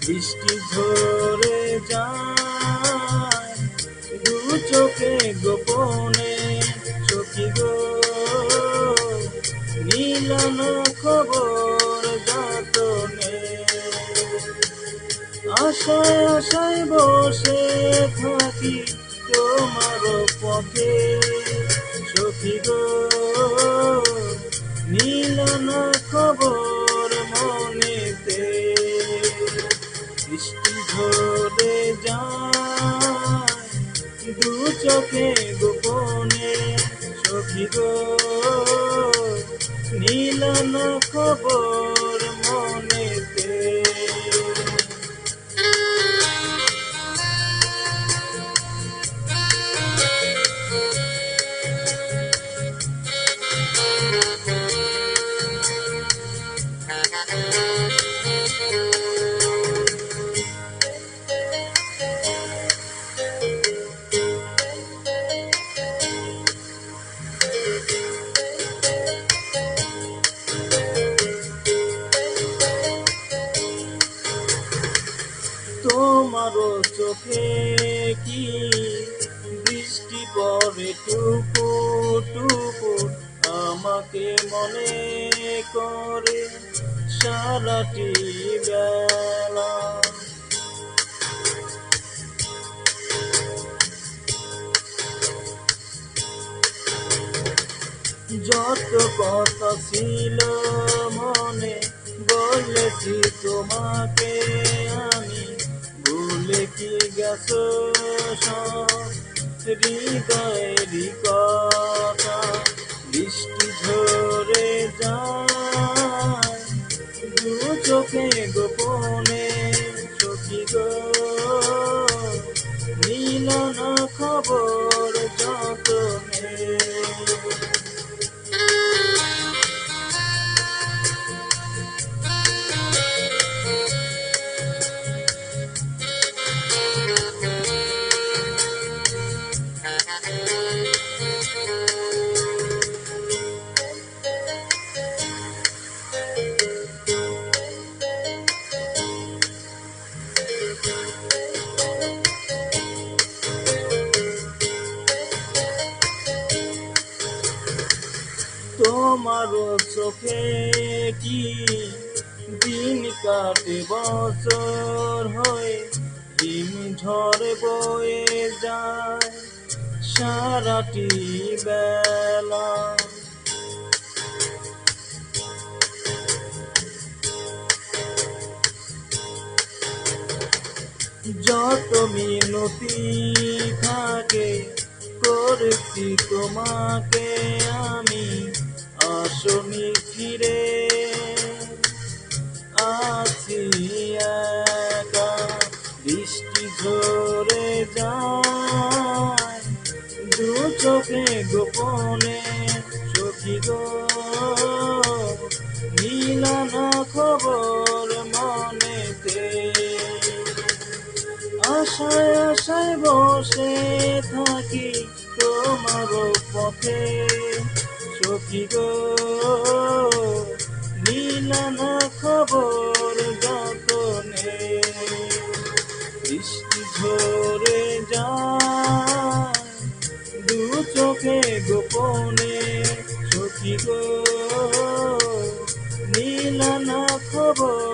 বৃষ্টি ঝরে যায় দু চোখে গোপনে, সখী গো নিলাম খবর যতনে। আশায় আশায় বসে থাকি তোমার পথে, সখী গো নিলাম খবর মনেতে। বৃষ্টি ঝরে যায় দু চোখে গোপনে, সখী গো নিলাম খবর মনেতে। তোমারও চোখে কি বৃষ্টি পড়ে টুপুর টুপুর, আমাকে মনে করে সারাটি বেলা। যত কথা ছিল মনে বলেছি তোমাকে আমি, ভুলে কি গেছো সব হৃদয়েরই কথা। বৃষ্টি ঝরে যায় দু চোখে গোপনে, সখী গো নিলাম খবর যতনে। তোমারও চোখে কি দিন কাটে বছর হয়ে, হিম ঝড়ে বয়ে যায় সারাটি বেলা। যত মিনতি থাকে করেছি তোমাকে আমি, আসনি ফিরে আছি একা। বৃষ্টি ঝরে যায় দু চোখে গোপনে, সখী গো নিলাম খবর মনেতে। আশায় আশায় বসে থাকি তোমার পথে, সখী গো নিলাম খবর যতনে। বৃষ্টি ঝরে যায় দু চোখে গোপনে, সখী গো নিলাম খবর